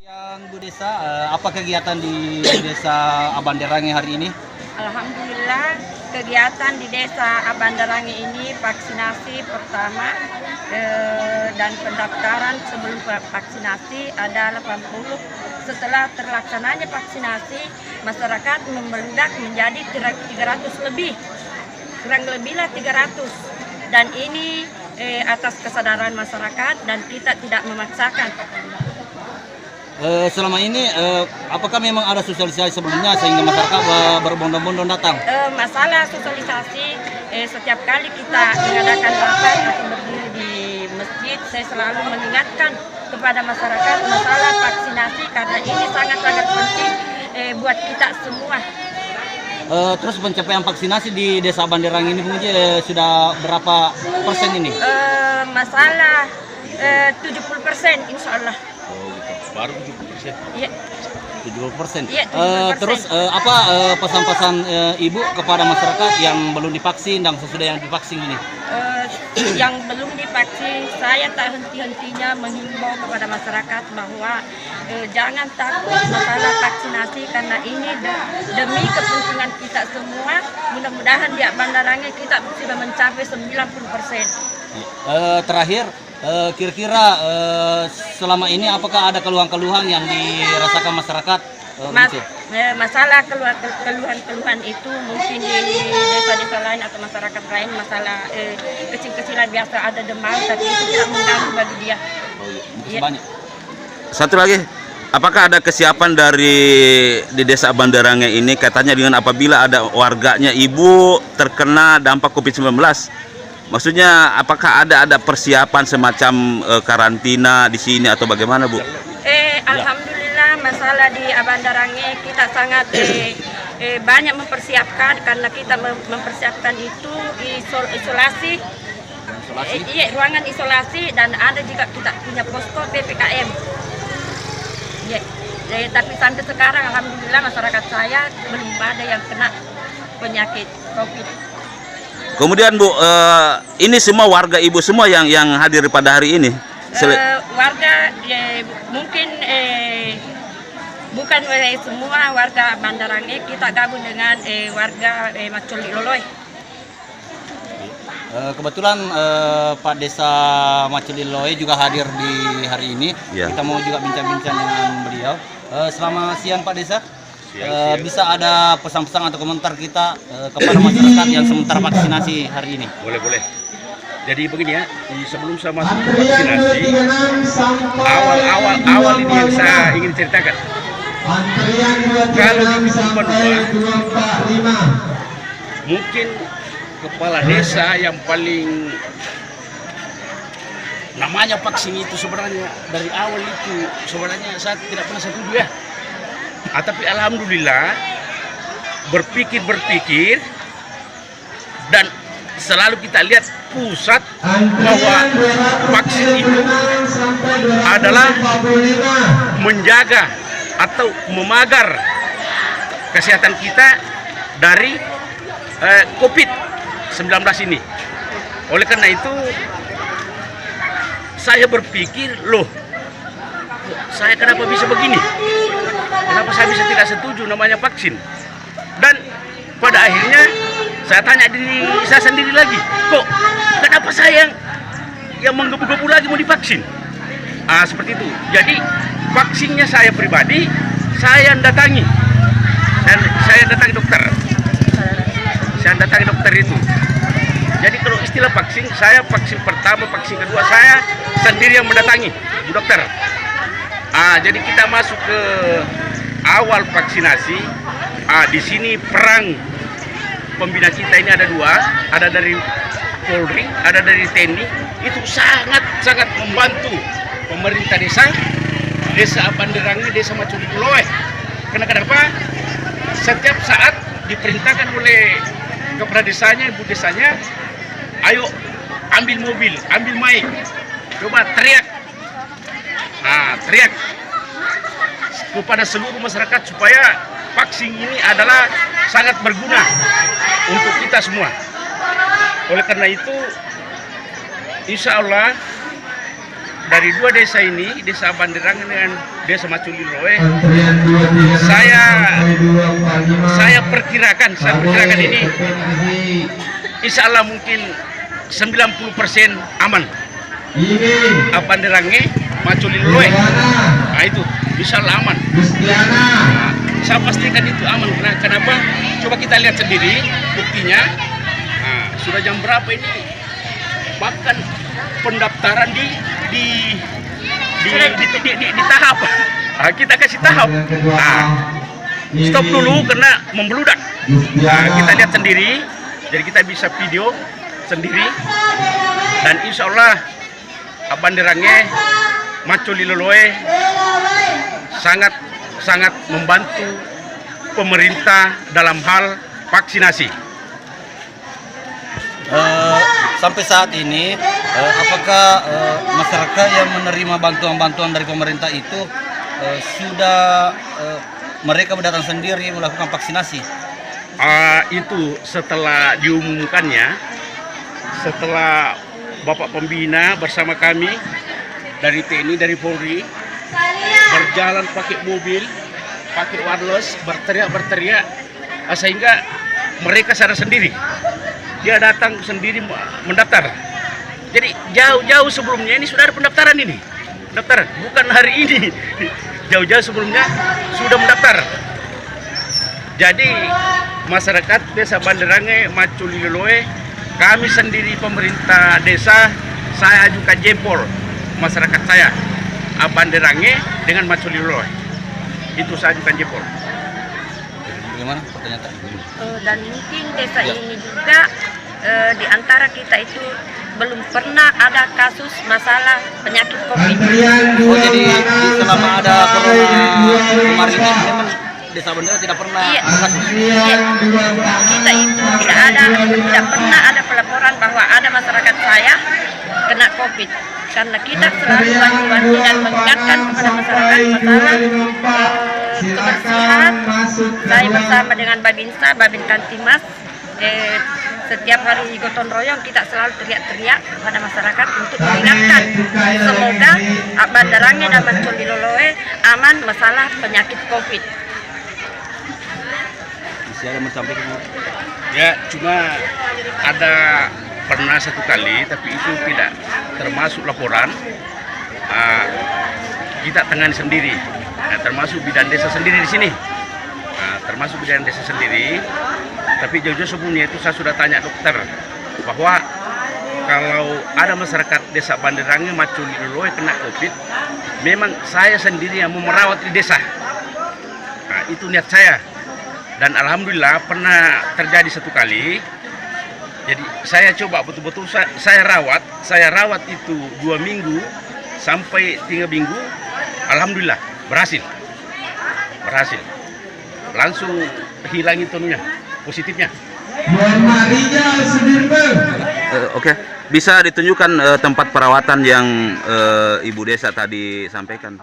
Yang Bu Desa, apa kegiatan di Desa Abanderange hari ini? Alhamdulillah, kegiatan di Desa Abanderange ini vaksinasi pertama dan pendaftaran sebelum vaksinasi ada 80. Setelah terlaksananya vaksinasi, masyarakat membludak menjadi 300 lebih, kurang lebihlah 300. Dan ini atas kesadaran masyarakat dan kita tidak memaksakan. Selama ini, apakah memang ada sosialisasi sebelumnya sehingga masyarakat berbondong-bondong datang? Masalah sosialisasi, setiap kali kita mengadakan rapat atau berdiri di masjid, saya selalu mengingatkan kepada masyarakat masalah vaksinasi karena ini sangat-sangat penting buat kita semua. Terus pencapaian vaksinasi di Desa Abanderange ini sudah berapa persen ini? Masalah 70% insya Allah. Oh, gitu. Baru 70%. Iya. 70%. Iya, 70%. Terus apa pesan-pesan Ibu kepada masyarakat yang belum divaksin dan sesudah yang divaksin ini? Yang belum divaksin, saya tak henti-hentinya menghimbau kepada masyarakat bahwa jangan takut masalah vaksinasi karena ini demi kepentingan kita semua. Mudah-mudahan di Abanderange kita sudah mencapai 90%. Terakhir, kira-kira selama ini apakah ada keluhan-keluhan yang dirasakan masyarakat? Masalah keluhan-keluhan itu mungkin di desa-desa lain atau masyarakat lain, masalah kecil-kecilan biasa ada demam, tapi itu tidak mengganggu bagi dia. Oh iya, Iya. banyak. Satu lagi, apakah ada kesiapan di Desa Abanderange ini katanya dengan apabila ada warganya ibu terkena dampak COVID-19? Maksudnya apakah ada persiapan semacam karantina di sini atau bagaimana, Bu? Alhamdulillah, masalah di Abanderange kita sangat banyak mempersiapkan karena kita mempersiapkan itu isolasi. Iya, ruangan isolasi dan ada juga kita punya posko PPKM. Iya, tapi sampai sekarang alhamdulillah masyarakat saya belum ada yang kena penyakit COVID. Kemudian Bu, ini semua warga ibu semua yang hadir pada hari ini? Warga mungkin bukan semua warga Abanderange, kita gabung dengan warga Maculi Loloy. Kebetulan Pak Desa Maculi Loloy juga hadir di hari ini. Ya. Kita mau juga bincang-bincang dengan beliau. Selamat siang Pak Desa. Bisa ada pesan-pesan atau komentar kita kepada masyarakat yang sementara vaksinasi hari ini? Boleh. Jadi begini ya, sebelum saya masuk ke vaksinasi, awal ini yang saya ingin ceritakan. Kalau di kehidupan mungkin kepala desa yang paling namanya vaksin itu sebenarnya dari awal itu sebenarnya saya tidak pernah setuju ya. Tapi alhamdulillah berpikir dan selalu kita lihat pusat bahwa vaksin itu adalah menjaga atau memagar kesehatan kita dari COVID-19 ini. Oleh karena itu saya berpikir, loh, saya kenapa bisa begini? Kenapa saya bisa tidak setuju namanya vaksin? Dan pada akhirnya saya tanya diri saya sendiri lagi, kok kenapa saya yang menggebu-gebu lagi mau divaksin? Seperti itu. Jadi vaksinnya saya pribadi, saya datangi dan saya datangi dokter. Saya datangi dokter itu. Jadi kalau istilah vaksin, saya vaksin pertama, vaksin kedua saya sendiri yang mendatangi Bu dokter. Jadi kita masuk ke awal vaksinasi. Di sini perang pembina kita ini ada dua, ada dari Polri, ada dari TNI. Itu sangat membantu pemerintah Desa Abanderange, Desa Maculi Loloy. Kenapa? Setiap saat diperintahkan oleh kepala desanya, ibu desanya, ayo ambil mobil, ambil mic, coba teriak. Teriak kepada seluruh masyarakat supaya vaksin ini adalah sangat berguna untuk kita semua. Oleh karena itu, insya Allah dari dua desa ini, Desa Banderange dengan Desa Maculiloe, saya perkirakan ini insya Allah mungkin 90% aman. Banderange, Maculiloe, nah itu insya Allah aman. Saya pastikan itu aman. Nah, kenapa? Coba kita lihat sendiri buktinya. Nah, sudah jam berapa ini? Bahkan pendaftaran di tahap. Nah, kita kasih tahap. Nah, stop dulu karena membludak. Nah, kita lihat sendiri. Jadi kita bisa video sendiri. Dan insya Allah Banderange, Maculiloe sangat membantu pemerintah dalam hal vaksinasi. Sampai saat ini, apakah masyarakat yang menerima bantuan-bantuan dari pemerintah itu sudah mereka datang sendiri melakukan vaksinasi? Itu setelah diumumkannya, setelah Bapak Pembina bersama kami dari TNI, dari Polri, berjalan pakai mobil, pakai wireless, berteriak, sehingga mereka sadar sendiri. Dia datang sendiri mendaftar. Jadi jauh-jauh sebelumnya ini sudah ada pendaftaran ini. Pendaftaran, bukan hari ini. Jauh-jauh sebelumnya sudah mendaftar. Jadi masyarakat Desa Banderange, Maculiloe, kami sendiri pemerintah desa, saya ajukan jempol masyarakat saya Banderange dengan Maculiloe. Itu saya ajukan jempol. Bagaimana pertanyaan? Dan mungkin desa ini juga di antara kita itu belum pernah ada kasus masalah penyakit COVID. Oh, jadi selama ada corona kemarin ini memang Desa Banderange tidak pernah kasus. Kita itu tidak pernah ada pelaporan bahwa ada masyarakat saya kena COVID. Karena kita selalu wanti-wanti dan mengingatkan kepada masyarakat masalah kebersihan. Saya bersama dengan Babinsa, Babin Kantimas, setiap hari gotong royong kita selalu teriak-teriak kepada masyarakat untuk mengingatkan semoga Banderange dan Maculiloe aman masalah penyakit COVID. Masih ada menyampaikan? Ya, cuma ada pernah satu kali, tapi itu tidak termasuk laporan. Kita tangani sendiri, termasuk bidan desa sendiri di sini. Termasuk bidan desa sendiri. Tapi jauh-jauh sebelumnya itu saya sudah tanya dokter bahwa kalau ada masyarakat Desa Banderange, Maculiloe kena COVID, memang saya sendiri yang mau merawat di desa. Itu niat saya. Dan alhamdulillah pernah terjadi satu kali. Jadi saya coba betul-betul saya rawat itu 2 minggu sampai 3 minggu. Alhamdulillah berhasil. Langsung hilang itunya, positifnya. Oke, bisa ditunjukkan tempat perawatan yang Ibu Desa tadi sampaikan?